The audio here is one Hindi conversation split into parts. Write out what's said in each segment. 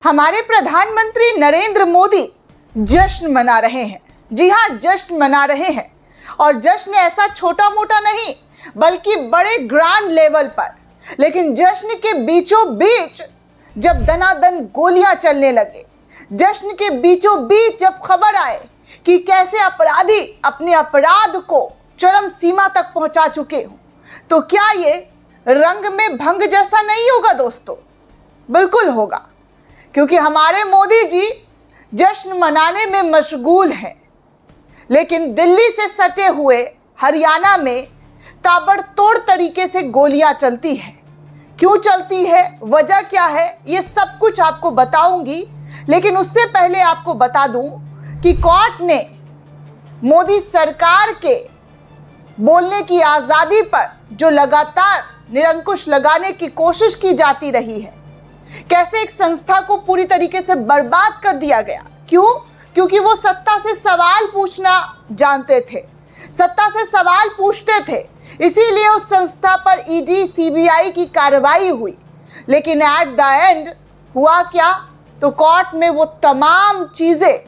हमारे प्रधानमंत्री नरेंद्र मोदी जश्न मना रहे हैं। जी हाँ, जश्न मना रहे हैं। और जश्न ऐसा छोटा मोटा नहीं बल्कि बड़े ग्रैंड लेवल पर। लेकिन जश्न के बीचों बीच जब दनादन गोलियां चलने लगे, जश्न के बीचों बीच जब खबर आए कि कैसे अपराधी अपने अपराध को चरम सीमा तक पहुंचा चुके हों, तो क्या ये रंग में भंग जैसा नहीं होगा दोस्तों? बिल्कुल होगा, क्योंकि हमारे मोदी जी जश्न मनाने में मशगूल हैं। लेकिन दिल्ली से सटे हुए हरियाणा में ताबड़तोड़ तरीके से गोलियां चलती हैं। क्यों चलती है, वजह क्या है, ये सब कुछ आपको बताऊंगी। लेकिन उससे पहले आपको बता दूं कि कोर्ट ने मोदी सरकार के बोलने की आज़ादी पर जो लगातार निरंकुश लगाने की कोशिश की जाती रही है, कैसे एक संस्था को पूरी तरीके से बर्बाद कर दिया गया। क्यों? क्योंकि वो सत्ता से सवाल पूछना जानते थे, सत्ता से सवाल पूछते थे, इसीलिए उस संस्था पर ईडी सीबीआई की कार्रवाई हुई। लेकिन एट द एंड हुआ क्या? तो कोर्ट में वो तमाम चीजें,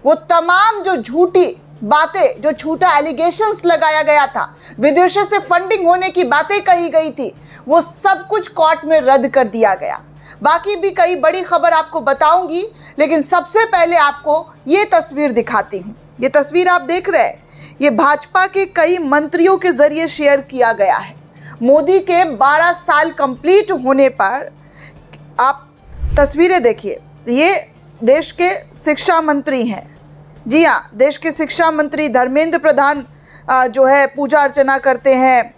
वो तमाम जो झूठी बातें, जो झूठा एलिगेशंस लगाया गया था, विदेशों से फंडिंग होने की बातें कही गई थी, वो सब कुछ कोर्ट में रद्द कर दिया गया। बाकी भी कई बड़ी खबर आपको बताऊंगी, लेकिन सबसे पहले आपको ये तस्वीर दिखाती हूँ। ये तस्वीर आप देख रहे हैं, ये भाजपा के कई मंत्रियों के जरिए शेयर किया गया है। मोदी के 12 साल कंप्लीट होने पर आप तस्वीरें देखिए। ये देश के शिक्षा मंत्री हैं। जी हाँ, देश के शिक्षा मंत्री धर्मेंद्र प्रधान जो है पूजा अर्चना करते हैं।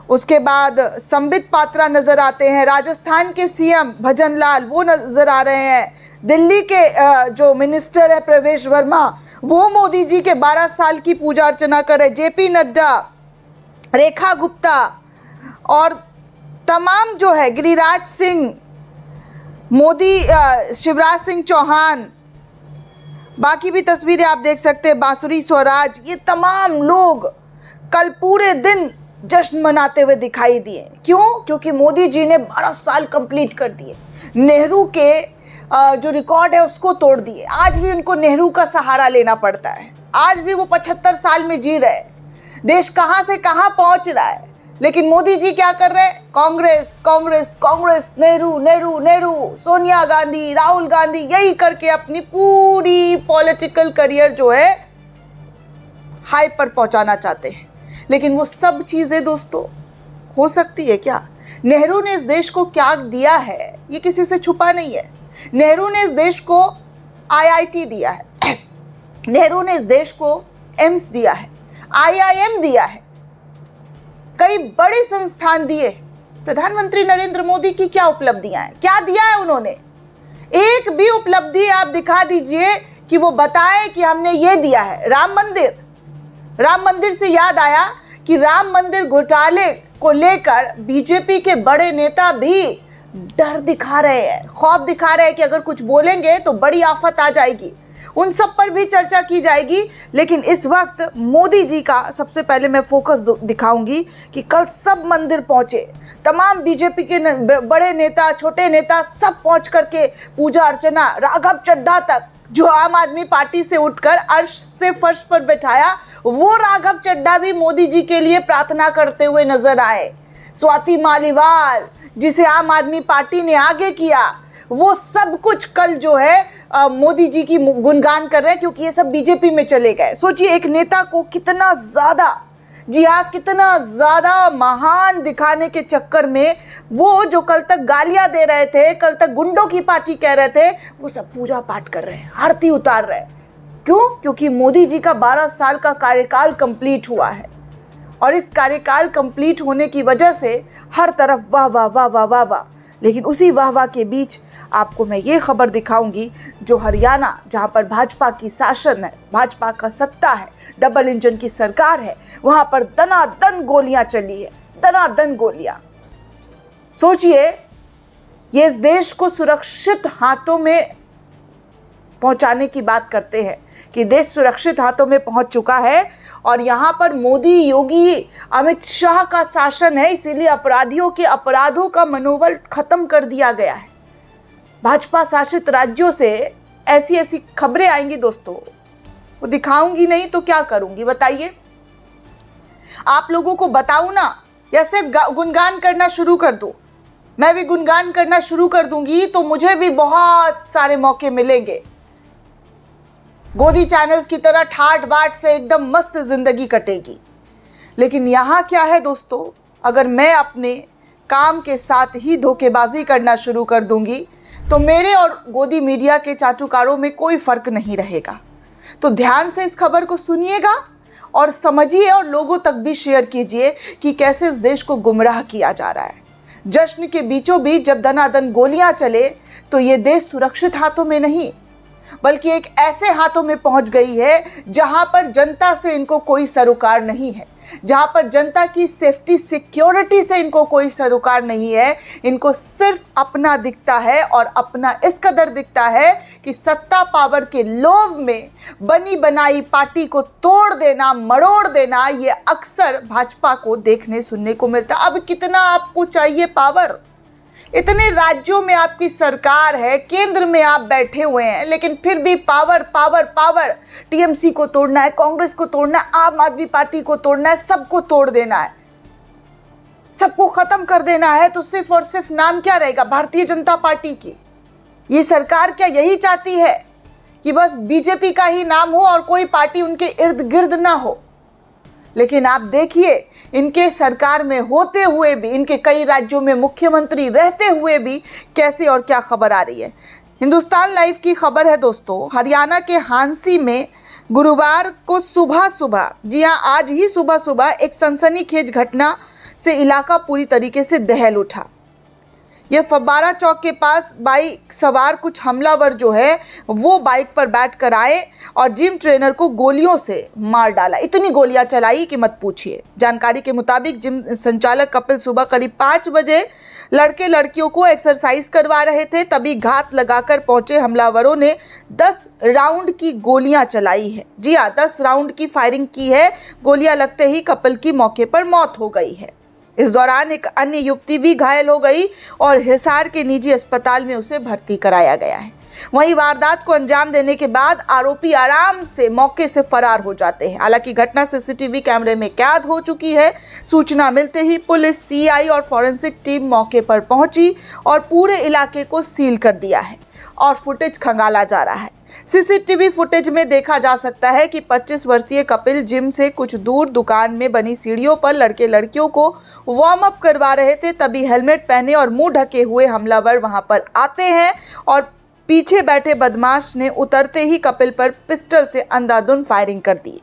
उसके बाद संबित पात्रा नज़र आते हैं। राजस्थान के सीएम भजन लाल वो नज़र आ रहे हैं। दिल्ली के जो मिनिस्टर है प्रवेश वर्मा, वो मोदी जी के 12 साल की पूजा अर्चना कर रहे। जेपी नड्डा, रेखा गुप्ता और तमाम जो है गिरिराज सिंह, मोदी, शिवराज सिंह चौहान, बाकी भी तस्वीरें आप देख सकते हैं, बांसुरी स्वराज, ये तमाम लोग कल पूरे दिन जश्न मनाते हुए दिखाई दिए। क्यों? क्योंकि मोदी जी ने 12 साल कंप्लीट कर दिए, नेहरू के जो रिकॉर्ड है उसको तोड़ दिए। आज भी उनको नेहरू का सहारा लेना पड़ता है, आज भी वो 75 साल में जी रहे हैं। देश कहाँ से कहाँ पहुँच रहा है, लेकिन मोदी जी क्या कर रहे हैं? कांग्रेस कांग्रेस कांग्रेस, नेहरू नेहरू नेहरू, सोनिया गांधी, राहुल गांधी, यही करके अपनी पूरी पॉलिटिकल करियर जो है हाई पर पहुंचाना चाहते हैं। लेकिन वो सब चीज़ें दोस्तों हो सकती है क्या? नेहरू ने इस देश को क्या दिया है, ये किसी से छुपा नहीं है। नेहरू ने इस देश को आईआईटी दिया है, नेहरू ने इस देश को एम्स दिया है, आईआईएम दिया है, कई बड़े संस्थान दिए। प्रधानमंत्री नरेंद्र मोदी की क्या उपलब्धियां हैं, क्या दिया है उन्होंने? एक भी उपलब्धि आप दिखा दीजिए कि वो बताएं कि हमने ये दिया है। राम मंदिर से याद आया कि राम मंदिर घोटाले को लेकर बीजेपी के बड़े नेता भी डर दिखा रहे हैं, खौफ दिखा रहे हैं कि अगर कुछ बोलेंगे तो बड़ी आफत आ जाएगी। उन सब पर भी चर्चा की जाएगी। लेकिन इस वक्त मोदी जी का सबसे पहले मैं फोकस दिखाऊंगी कि कल सब मंदिर पहुंचे, तमाम बीजेपी के बड़े नेता, छोटे नेता सब पहुंच करके पूजा अर्चना। राघव चड्ढा तक, जो आम आदमी पार्टी से उठकर अर्श से फर्श पर बैठाया, वो राघव चड्ढा भी मोदी जी के लिए प्रार्थना करते हुए नजर आए। स्वाति मालीवाल, जिसे आम आदमी पार्टी ने आगे किया, वो सब कुछ कल जो है मोदी जी की गुणगान कर रहे हैं, क्योंकि ये सब बीजेपी में चले गए। सोचिए एक नेता को कितना ज्यादा, जी हाँ, कितना ज्यादा महान दिखाने के चक्कर में वो जो कल तक गालियां दे रहे थे, कल तक गुंडों की पार्टी कह रहे थे, वो सब पूजा पाठ कर रहे हैं, आरती उतार रहे हैं। क्यों? क्योंकि मोदी जी का 12 साल का कार्यकाल कंप्लीट हुआ है। और इस कार्यकाल कंप्लीट होने की वजह से हर तरफ वाह वाह वाह वाह वाह वाह। लेकिन उसी वाह वाह के बीच आपको मैं ये खबर दिखाऊंगी, जो हरियाणा, जहां पर भाजपा की शासन है, भाजपा का सत्ता है, डबल इंजन की सरकार है, वहां पर दनादन गोलियां चली है, दनादन गोलियां। सोचिए, ये इस देश को सुरक्षित हाथों में पहुंचाने की बात करते हैं कि देश सुरक्षित हाथों में पहुंच चुका है। और यहाँ पर मोदी, योगी, अमित शाह का शासन है, इसीलिए अपराधियों के अपराधों का मनोबल खत्म कर दिया गया है। भाजपा शासित राज्यों से ऐसी ऐसी खबरें आएंगी दोस्तों, वो दिखाऊंगी नहीं तो क्या करूंगी बताइए। आप लोगों को बताऊं ना, या सिर्फ गुणगान करना शुरू कर दूं? मैं भी गुणगान करना शुरू कर दूंगी तो मुझे भी बहुत सारे मौके मिलेंगे। गोदी चैनल्स की तरह ठाट बाट से एकदम मस्त जिंदगी कटेगी। लेकिन यहाँ क्या है दोस्तों, अगर मैं अपने काम के साथ ही धोखेबाजी करना शुरू कर दूंगी तो मेरे और गोदी मीडिया के चाटुकारों में कोई फर्क नहीं रहेगा। तो ध्यान से इस खबर को सुनिएगा और समझिए और लोगों तक भी शेयर कीजिए कि कैसे इस देश को गुमराह किया जा रहा है। जश्न के बीचों बीच जब दनादन गोलियां चले तो ये देश सुरक्षित हाथों में नहीं, बल्कि एक ऐसे हाथों में पहुंच गई है जहां पर जनता से इनको कोई सरोकार नहीं है, जहां पर जनता की सेफ्टी सिक्योरिटी से इनको कोई सरोकार नहीं है। इनको सिर्फ अपना दिखता है और अपना इस कदर दिखता है कि सत्ता पावर के लोभ में बनी बनाई पार्टी को तोड़ देना, मरोड़ देना, ये अक्सर भाजपा को देखने सुनने को मिलता है। अब कितना आपको चाहिए पावर? इतने राज्यों में आपकी सरकार है, केंद्र में आप बैठे हुए हैं, लेकिन फिर भी पावर पावर पावर। टीएमसी को तोड़ना है, कांग्रेस को तोड़ना है, आम आदमी पार्टी को तोड़ना है, सबको तोड़ देना है, सबको खत्म कर देना है। तो सिर्फ और सिर्फ नाम क्या रहेगा भारतीय जनता पार्टी की? ये सरकार क्या यही चाहती है कि बस बीजेपी का ही नाम हो और कोई पार्टी उनके इर्द गिर्द ना हो? लेकिन आप देखिए, इनके सरकार में होते हुए भी, इनके कई राज्यों में मुख्यमंत्री रहते हुए भी कैसे और क्या खबर आ रही है। हिंदुस्तान लाइव की खबर है दोस्तों, हरियाणा के हांसी में गुरुवार को सुबह सुबह, जी हाँ आज ही सुबह सुबह, एक सनसनीखेज घटना से इलाका पूरी तरीके से दहल उठा। यह फब्बारा चौक के पास बाइक सवार कुछ हमलावर जो है वो बाइक पर बैठकर आए और जिम ट्रेनर को गोलियों से मार डाला। इतनी गोलियां चलाई कि मत पूछिए। जानकारी के मुताबिक जिम संचालक कपिल सुबह करीब 5 बजे लड़के लड़कियों को एक्सरसाइज करवा रहे थे, तभी घात लगाकर पहुंचे हमलावरों ने 10 राउंड की गोलियां चलाई है। जी हाँ, 10 राउंड की फायरिंग की है। गोलियां लगते ही कपिल की मौके पर मौत हो गई है। इस दौरान एक अन्य युवती भी घायल हो गई और हिसार के निजी अस्पताल में उसे भर्ती कराया गया है। वहीं वारदात को अंजाम देने के बाद आरोपी आराम से मौके से फरार हो जाते हैं। हालांकि घटना सीसीटीवी कैमरे में कैद हो चुकी है। सूचना मिलते ही पुलिस, सीआई और फॉरेंसिक टीम मौके पर पहुंची और पूरे इलाके को सील कर दिया है और फुटेज खंगाला जा रहा है। सीसीटीवी फुटेज में देखा जा सकता है कि 25 वर्षीय कपिल जिम से कुछ दूर दुकान में बनी सीढ़ियों पर लड़के लड़कियों को वार्म अप करवा रहे थे। तभी हेलमेट पहने और मुंह ढके हुए हमलावर वहां पर आते हैं और पीछे बैठे बदमाश ने उतरते ही कपिल पर पिस्टल से अंधाधुंध फायरिंग कर दी।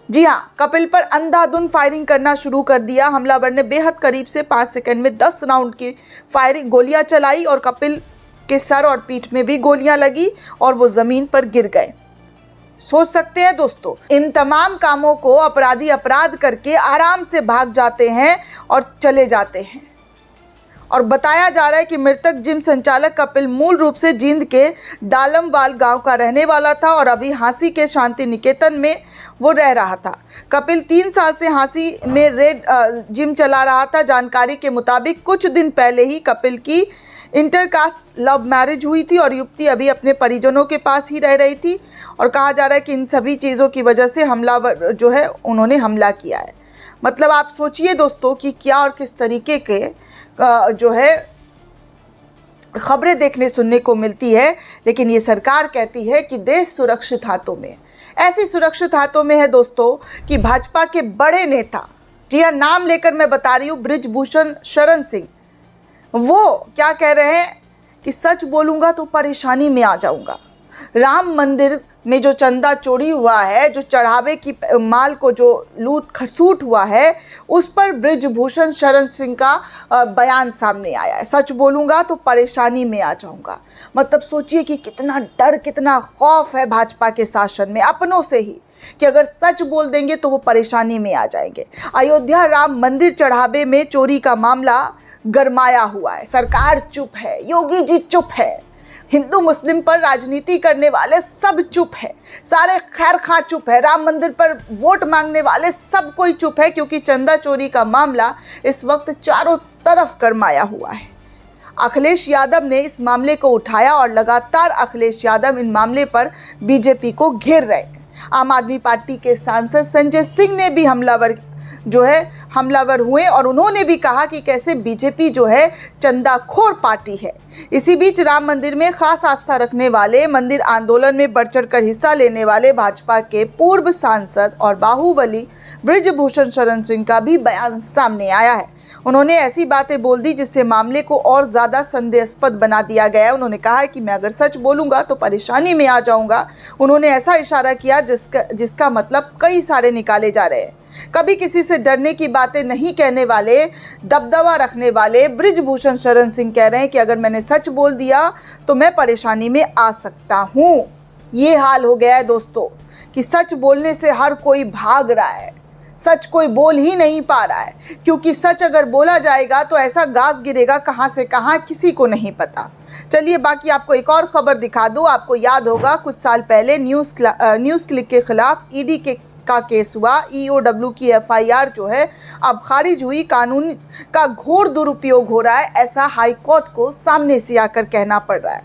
जी हाँ, कपिल पर अंधाधुंध फायरिंग करना शुरू कर दिया। हमलावर ने बेहद करीब से 5 सेकंड में 10 राउंड की फायरिंग गोलियां चलाई और कपिल के सर और पीठ में भी गोलियां लगी और वो जमीन पर गिर गए। सोच सकते हैं दोस्तों, इन तमाम कामों को अपराधी अपराध करके आराम से भाग जाते हैं और चले जाते हैं। और बताया जा रहा है कि मृतक जिम संचालक कपिल मूल रूप से जींद के डालमवाल गांव का रहने वाला था और अभी हांसी के शांति निकेतन में वो रह रहा था। कपिल 3 साल से हांसी में रेड जिम चला रहा था। जानकारी के मुताबिक कुछ दिन पहले ही कपिल की इंटरकास्ट लव मैरिज हुई थी और युवती अभी अपने परिजनों के पास ही रह रही थी। और कहा जा रहा है कि इन सभी चीज़ों की वजह से हमलावर जो है उन्होंने हमला किया है। मतलब आप सोचिए दोस्तों कि क्या और किस तरीके के जो है खबरें देखने सुनने को मिलती है। लेकिन ये सरकार कहती है कि देश सुरक्षित हाथों में। ऐसी सुरक्षित हाथों में है दोस्तों कि भाजपा के बड़े नेता, जी हाँ नाम लेकर मैं बता रही हूँ, बृजभूषण शरण सिंह, वो क्या कह रहे हैं कि सच बोलूँगा तो परेशानी में आ जाऊँगा। राम मंदिर में जो चंदा चोरी हुआ है, जो चढ़ावे की माल को जो लूट खसूट हुआ है, उस पर बृजभूषण शरण सिंह का बयान सामने आया है। सच बोलूँगा तो परेशानी में आ जाऊँगा। मतलब सोचिए कि कितना डर, कितना खौफ है भाजपा के शासन में अपनों से ही, कि अगर सच बोल देंगे तो वो परेशानी में आ जाएंगे। अयोध्या राम मंदिर चढ़ावे में चोरी का मामला गरमाया हुआ है। सरकार चुप है, योगी जी चुप है, हिंदू मुस्लिम पर राजनीति करने वाले सब चुप है, सारे खैर खा चुप है, राम मंदिर पर वोट मांगने वाले सब कोई चुप है, क्योंकि चंदा चोरी का मामला इस वक्त चारों तरफ गरमाया हुआ है। अखिलेश यादव ने इस मामले को उठाया और लगातार अखिलेश यादव इन मामले पर बीजेपी को घेर रहे हैं। आम आदमी पार्टी के सांसद संजय सिंह ने भी हमलावर हुए और उन्होंने भी कहा कि कैसे बीजेपी चंदाखोर पार्टी है। इसी बीच राम मंदिर में खास आस्था रखने वाले, मंदिर आंदोलन में बढ़ चढ़कर हिस्सा लेने वाले भाजपा के पूर्व सांसद और बाहुबली बृजभूषण शरण सिंह का भी बयान सामने आया है। उन्होंने ऐसी बातें बोल दी जिससे मामले को और ज़्यादा संदेहास्पद बना दिया गया है। उन्होंने कहा है कि मैं अगर सच बोलूँगा तो परेशानी में आ जाऊँगा। उन्होंने ऐसा इशारा किया जिसका मतलब कई सारे निकाले जा रहे हैं। कभी किसी से डरने की बातें नहीं कहने वाले, दबदबा रखने वाले बृजभूषण शरण सिंह कह रहे हैं कि अगर मैंने सच बोल दिया तो मैं परेशानी में आ सकता हूँ। ये हाल हो गया है दोस्तों कि सच बोलने से हर कोई भाग रहा है, सच कोई बोल ही नहीं पा रहा है, क्योंकि सच अगर बोला जाएगा तो ऐसा गाज गिरेगा कहाँ से कहाँ किसी को नहीं पता। चलिए बाकी आपको एक और खबर दिखा दूँ। आपको याद होगा कुछ साल पहले न्यूज़ क्लिक के खिलाफ ईडी का केस हुआ। EOW की FIR अब खारिज हुई। कानून का घोर दुरुपयोग हो रहा है, ऐसा हाई कोर्ट को सामने से आकर कहना पड़ रहा है।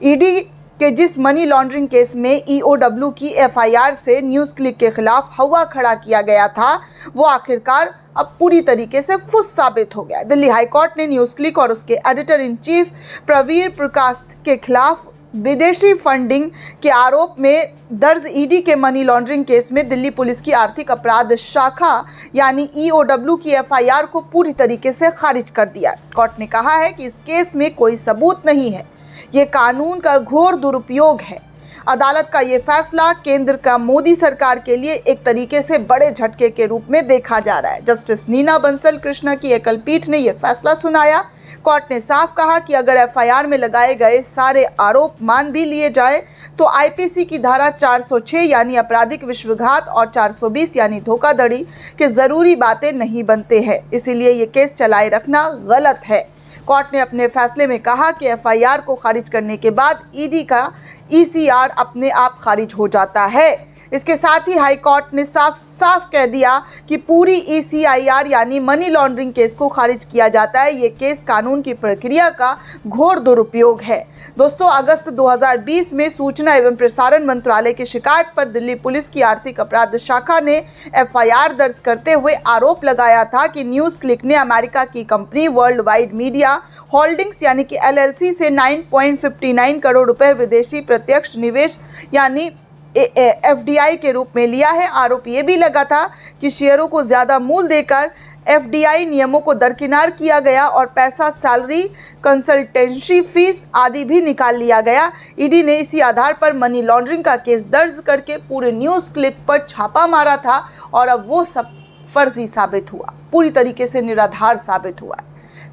ईडी के जिस मनी लॉन्ड्रिंग केस में EOW की FIR से न्यूज़ क्लिक के खिलाफ हवा खड़ा किया गया था, वो आखिरकार अब पूरी तरीके से फुस साबित हो गया। दिल्ली हाई कोर्ट ने न्यूज़ क्लिक और उसके एडिटर इन चीफ प्रवीर प्रकाश के खिलाफ विदेशी फंडिंग के आरोप में दर्ज ईडी के मनी लॉन्ड्रिंग केस में दिल्ली पुलिस की आर्थिक अपराध शाखा यानी EOW की FIR को पूरी तरीके से खारिज कर दिया। कोर्ट ने कहा है कि इस केस में कोई सबूत नहीं है, ये कानून का घोर दुरुपयोग है। अदालत का ये फैसला केंद्र का मोदी सरकार के लिए एक तरीके से बड़े झटके के रूप में देखा जा रहा है। जस्टिस नीना बंसल कृष्णा की एकल पीठ ने यह फैसला सुनाया। कोर्ट ने साफ कहा कि अगर FIR में लगाए गए सारे आरोप मान भी लिए जाए तो IPC की धारा 406 यानी आपराधिक विश्वासघात और 420 यानी धोखाधड़ी के जरूरी बातें नहीं बनते हैं, इसीलिए ये केस चलाए रखना गलत है। कोर्ट ने अपने फैसले में कहा कि FIR को खारिज करने के बाद ईडी का ECR अपने आप खारिज हो जाता है। इसके साथ ही हाई कोर्ट ने साफ साफ कह दिया कि पूरी ECIR यानी मनी लॉन्ड्रिंग केस को खारिज किया जाता है। ये केस कानून की प्रक्रिया का घोर दुरुपयोग है। दोस्तों, अगस्त 2020 में सूचना एवं प्रसारण मंत्रालय की शिकायत पर दिल्ली पुलिस की आर्थिक अपराध शाखा ने FIR दर्ज करते हुए आरोप लगाया था कि न्यूज़ क्लिक ने अमेरिका की company world wide media holdings यानी कि LLC से 9.59 करोड़ रुपए विदेशी प्रत्यक्ष निवेश यानी FDI के रूप में लिया है। आरोप ये भी लगा था कि शेयरों को ज़्यादा मूल्य देकर FDI नियमों को दरकिनार किया गया और पैसा सैलरी, कंसल्टेंसी फीस आदि भी निकाल लिया गया। ईडी ने इसी आधार पर मनी लॉन्ड्रिंग का केस दर्ज करके पूरे न्यूज़ क्लिक पर छापा मारा था और अब वो सब फर्जी साबित हुआ, पूरी तरीके से निराधार साबित हुआ।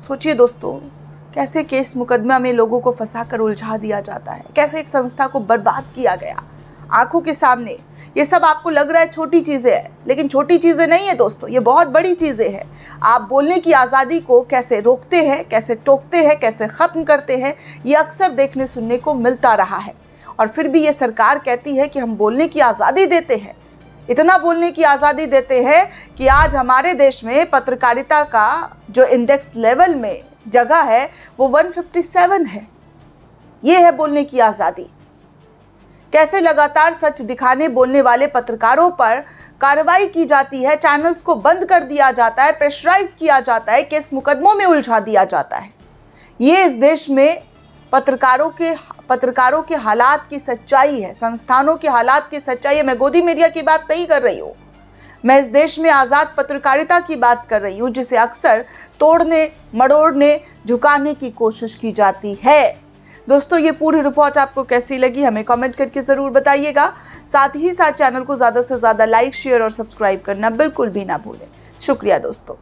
सोचिए दोस्तों, कैसे केस मुकदमा में लोगों को फंसाकर उलझा दिया जाता है, कैसे एक संस्था को बर्बाद किया गया आंखों के सामने। ये सब आपको लग रहा है छोटी चीज़ें हैं, लेकिन छोटी चीज़ें नहीं है दोस्तों, ये बहुत बड़ी चीज़ें हैं। आप बोलने की आज़ादी को कैसे रोकते हैं, कैसे टोकते हैं, कैसे ख़त्म करते हैं, ये अक्सर देखने सुनने को मिलता रहा है। और फिर भी ये सरकार कहती है कि हम बोलने की आज़ादी देते हैं। इतना बोलने की आज़ादी देते हैं कि आज हमारे देश में पत्रकारिता का जो इंडेक्स लेवल में जगह है वो 157 है। ये है बोलने की आज़ादी। कैसे लगातार सच दिखाने बोलने वाले पत्रकारों पर कार्रवाई की जाती है, चैनल्स को बंद कर दिया जाता है, प्रेशराइज किया जाता है, केस मुकदमों में उलझा दिया जाता है। ये इस देश में पत्रकारों के हालात की सच्चाई है, संस्थानों के हालात की सच्चाई है। मैं गोदी मीडिया की बात नहीं कर रही हूँ, मैं इस देश में आज़ाद पत्रकारिता की बात कर रही हूँ, जिसे अक्सर तोड़ने, मड़ोड़ने, झुकाने की कोशिश की जाती है। दोस्तों, ये पूरी रिपोर्ट आपको कैसी लगी हमें कमेंट करके ज़रूर बताइएगा। साथ ही साथ चैनल को ज़्यादा से ज़्यादा लाइक, शेयर और सब्सक्राइब करना बिल्कुल भी ना भूलें। शुक्रिया दोस्तों।